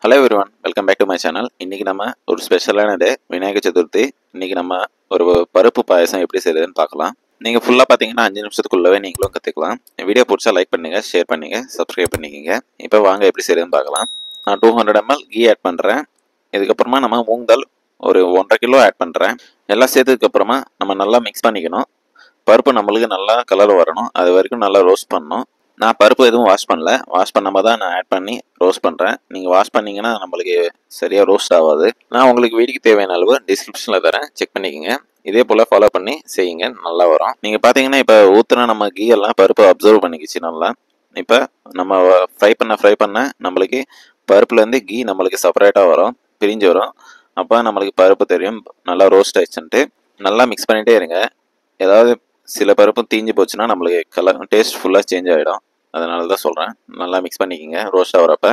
Hello everyone, welcome back to my channel. இன்றைக்கி நம்ம ஒரு ஸ்பெஷலான டே, விநாயகர் சதுர்த்தி. இன்றைக்கி நம்ம ஒரு பருப்பு பாயசம் எப்படி செய்யுதுன்னு பார்க்கலாம். நீங்கள் ஃபுல்லாக பார்த்தீங்கன்னா 5 நிமிஷத்துக்குள்ளவே நீங்களும் கற்றுக்கலாம். வீடியோ பிடிச்சா லைக் பண்ணுங்கள், ஷேர் பண்ணுங்கள், சப்ஸ்கிரைப் பண்ணிக்கோங்க. இப்போ வாங்க எப்படி செய்யுதுன்னு பார்க்கலாம். நான் 200 ml கீ ஆட் பண்ணுறேன். இதுக்கப்புறமா நம்ம மூங் தால் ஒரு 1.5 கிலோ ஆட் பண்ணுறேன். எல்லாம் சேர்த்ததுக்கப்புறமா நம்ம நல்லா மிக்ஸ் பண்ணிக்கணும். பருப்பு நம்மளுக்கு நல்லா கலர் வரணும், அது வரைக்கும் நல்லா ரோஸ்ட் பண்ணணும். நான் பருப்பு எதுவும் வாஷ் பண்ணல, வாஷ் பண்ணாமல் தான் நான் ஆட் பண்ணி ரோஸ்ட் பண்ணுறேன். நீங்கள் வாஷ் பண்ணிங்கன்னா நம்மளுக்கு சரியாக ரோஸ்ட் ஆகாது. நான் உங்களுக்கு வீட்டுக்கு தேவையான அளவு டிஸ்கிரிப்ஷனில் தரேன், செக் பண்ணிக்கோங்க. இதே போல் ஃபாலோ பண்ணி செய்யுங்க, நல்லா வரும். நீங்கள் பார்த்தீங்கன்னா இப்போ ஊற்றுனா நம்ம கீ எல்லாம் பருப்பு அப்சர்வ் பண்ணிக்கிச்சு நல்லா. இப்போ நம்ம ஃப்ரை பண்ண நம்மளுக்கு பருப்புலேருந்து கீ நம்மளுக்கு செப்பரேட்டாக வரும், பிரிஞ்சு வரும். அப்போ நம்மளுக்கு பருப்பு தெரியும் நல்லா ரோஸ்ட் ஆயிடுச்சுன்ட்டு. நல்லா மிக்ஸ் பண்ணிகிட்டே இருங்க. ஏதாவது சில பருப்பு தீஞ்சு போச்சுன்னா நம்மளுக்கு கலர் டேஸ்ட் ஃபுல்லாக சேஞ்ச் ஆகிடும். அதனால தான் சொல்கிறேன், நல்லா மிக்ஸ் பண்ணிக்கோங்க ரோஸ்ட் ஆகிறப்ப.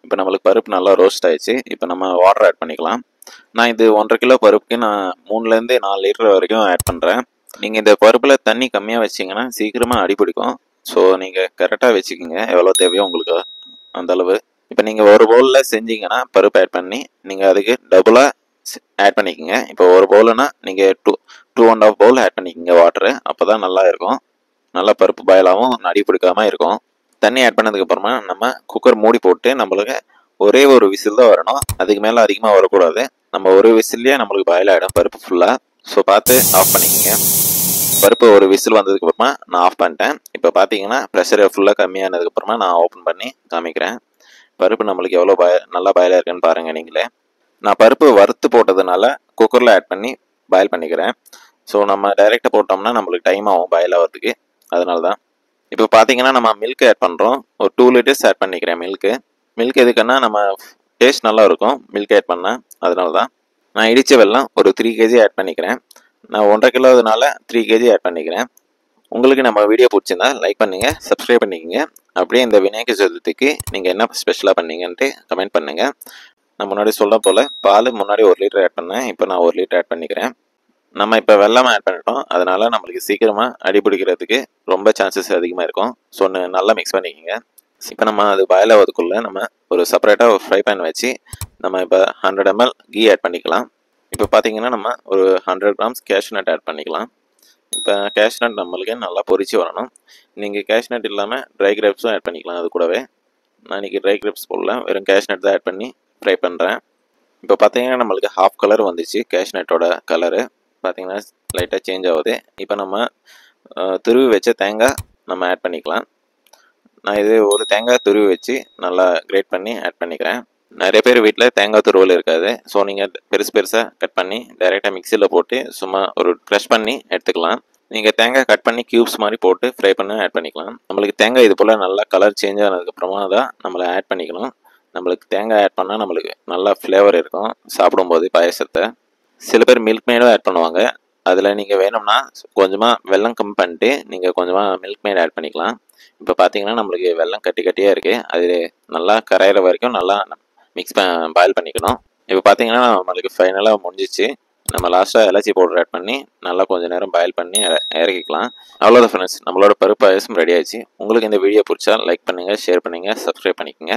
இப்போ நம்மளுக்கு பருப்பு நல்லா ரோஸ்ட் ஆயிடுச்சு. இப்போ நம்ம வாட்டர் ஆட் பண்ணிக்கலாம். நான் இது 1.5 கிலோ பருப்புக்கு நான் 3லேருந்து 4 லிட்டர் வரைக்கும் ஆட் பண்ணுறேன். நீங்கள் இந்த பருப்பில் தண்ணி கம்மியாக வச்சிங்கன்னா சீக்கிரமாக அடி பிடிக்கும். ஸோ நீங்கள் கரெக்டாக வச்சுக்கோங்க, எவ்வளோ தேவையோ உங்களுக்கு அந்தளவு. இப்போ நீங்கள் ஒரு பவுலில் செஞ்சீங்கன்னா பருப்பு ஆட் பண்ணி நீங்கள் அதுக்கு டபுளாக ஆட் பண்ணிக்கோங்க. இப்போ ஒரு பவுலுன்னா நீங்கள் 2.5 பவுல் ஆட் பண்ணிக்கோங்க வாட்டரு. அப்போ தான் நல்லா இருக்கும், நல்லா பருப்பு பாயிலாகவும் அடி பிடிக்காமல் இருக்கும். தண்ணி ஆட் பண்ணதுக்கப்புறமா நம்ம குக்கர் மூடி போட்டு நம்மளுக்கு ஒரே ஒரு விசில் தான் வரணும், அதுக்கு மேலே அதிகமாக வரக்கூடாது. நம்ம ஒரு விசில்லையே நம்மளுக்கு பாயில் ஆகிடும் பருப்பு ஃபுல்லாக. ஸோ பார்த்து ஆஃப் பண்ணிக்கோங்க. பருப்பு ஒரு விசில் வந்ததுக்கப்புறமா நான் ஆஃப் பண்ணிட்டேன். இப்போ பார்த்தீங்கன்னா ப்ரெஷர் ஃபுல்லாக கம்மியானதுக்கப்புறமா நான் ஓப்பன் பண்ணி காமிக்கிறேன். பருப்பு நம்மளுக்கு எவ்வளோ நல்லா பாயிலாக இருக்குன்னு பாருங்கள் நீங்களே. நான் பருப்பு வறுத்து போட்டதுனால குக்கரில் ஆட் பண்ணி பாயில் பண்ணிக்கிறேன். ஸோ நம்ம டைரெக்டாக போட்டோம்னா நம்மளுக்கு டைம் ஆகும் பாயில் ஆகிறதுக்கு, அதனால தான். இப்போ பார்த்தீங்கன்னா நம்ம மில்க் ஆட் பண்ணுறோம். ஒரு 2 லிட்டர்ஸ் ஆட் பண்ணிக்கிறேன் மில்க் எதுக்குன்னா நம்ம டேஸ்ட் நல்லா இருக்கும் மில்க் ஆட் பண்ணால், அதனால தான். நான் இடித்த வெல்லம் ஒரு 3 kg ஆட் பண்ணிக்கிறேன். நான் 1.5 கிலோனால 3 kg ஆட் பண்ணிக்கிறேன். உங்களுக்கு நம்ம வீடியோ பிடிச்சிருந்தா லைக் பண்ணுங்கள், சப்ஸ்கிரைப் பண்ணிக்கோங்க. அப்படியே இந்த விநாயகர் சதுர்த்திக்கு நீங்கள் என்ன ஸ்பெஷலாக பண்ணீங்கன்ட்டு கமெண்ட் பண்ணுங்கள். நான் முன்னாடி சொல்ல போல் பால் முன்னாடி 1 லிட்டர் ஆட் பண்ணேன், இப்போ நான் 1 லிட்டர் ஆட் பண்ணிக்கிறேன். நம்ம இப்போ வெல்லம் ஆட் பண்ணிட்டோம், அதனால நம்மளுக்கு சீக்கிரமாக அடிபிடிக்கிறதுக்கு ரொம்ப சான்சஸ் அதிகமாக இருக்கும். ஸோ நல்லா மிக்ஸ் பண்ணிக்கோங்க. இப்போ நம்ம அது பாயில் ஆகிறதுக்குள்ளே நம்ம ஒரு செப்பரேட்டாக ஒரு ஃப்ரை பேன் வச்சு நம்ம இப்போ 100 ml கீ ஆட் பண்ணிக்கலாம். இப்போ பார்த்தீங்கன்னா நம்ம ஒரு 100 grams கேஷ்நட் ஆட் பண்ணிக்கலாம். இப்போ கேஷ்நட் நம்மளுக்கு நல்லா பொரிச்சு வரணும். நீங்கள் கேஷ்நட் இல்லாமல் ட்ரை கிரேப்ஸும் ஆட் பண்ணிக்கலாம் அது கூடவே. நான் இன்றைக்கி ட்ரை கிரேப்ஸ் போடல, வெறும் கேஷ்நட் தான் ஆட் பண்ணி ஃப்ரை பண்ணுறேன். இப்போ பார்த்தீங்கன்னா நம்மளுக்கு ஹாஃப் கலர் வந்துச்சு, கேஷ்நட்டோட கலரு பார்த்தீங்கன்னா லைட்டாக சேஞ்ச் ஆகுது. இப்போ நம்ம துருவி வச்ச தேங்காய் நம்ம ஆட் பண்ணிக்கலாம். நான் இது ஒரு தேங்காய் துருவி வச்சு நல்லா கிரேட் பண்ணி ஆட் பண்ணிக்கிறேன். நிறைய பேர் வீட்டில் தேங்காய் துருவல் இருக்காது. ஸோ நீங்கள் பெருசாக கட் பண்ணி டைரெக்டாக மிக்சியில் போட்டு சும்மா ஒரு க்ரஷ் பண்ணி எடுத்துக்கலாம். நீங்கள் தேங்காய் கட் பண்ணி க்யூப்ஸ் மாதிரி போட்டு ஃப்ரை பண்ணி ஆட் பண்ணிக்கலாம். நம்மளுக்கு தேங்காய் இது போல் நல்லா கலர் சேஞ்ச் ஆனதுக்கப்புறமா தான் நம்மளை ஆட் பண்ணிக்கணும். நம்மளுக்கு தேங்காய் ஆட் பண்ணால் நம்மளுக்கு நல்லா ஃப்ளேவர் இருக்கும் சாப்பிடும்போது பாயசத்தை. சில பேர் மில்க் மேடும் ஆட் பண்ணுவாங்க. அதில் நீங்கள் வேணும்னா கொஞ்சமாக வெல்லம் கம்மி பண்ணிட்டு நீங்கள் கொஞ்சமாக மில்க் மேட் ஆட் பண்ணிக்கலாம். இப்போ பார்த்தீங்கன்னா நம்மளுக்கு வெல்லம் கட்டியாக இருக்குது, அது நல்லா கரையிற வரைக்கும் நல்லா பாயில் பண்ணிக்கணும். இப்போ பார்த்தீங்கன்னா நம்மளுக்கு ஃபைனலாக முடிஞ்சிச்சு. நம்ம லாஸ்ட்டாக இலச்சி பவுடர் ஆட் பண்ணி நல்லா கொஞ்சம் நேரம் பாயில் பண்ணி இறக்கிக்கலாம். அவ்வளோதான் ஃப்ரெண்ட்ஸ், நம்மளோட பருப்பு பாயசம் ரெடி ஆயிடுச்சு. உங்களுக்கு இந்த வீடியோ பிடிச்சா லைக் பண்ணுங்கள், ஷேர் பண்ணுங்கள், சப்ஸ்கிரைப் பண்ணிக்கோங்க.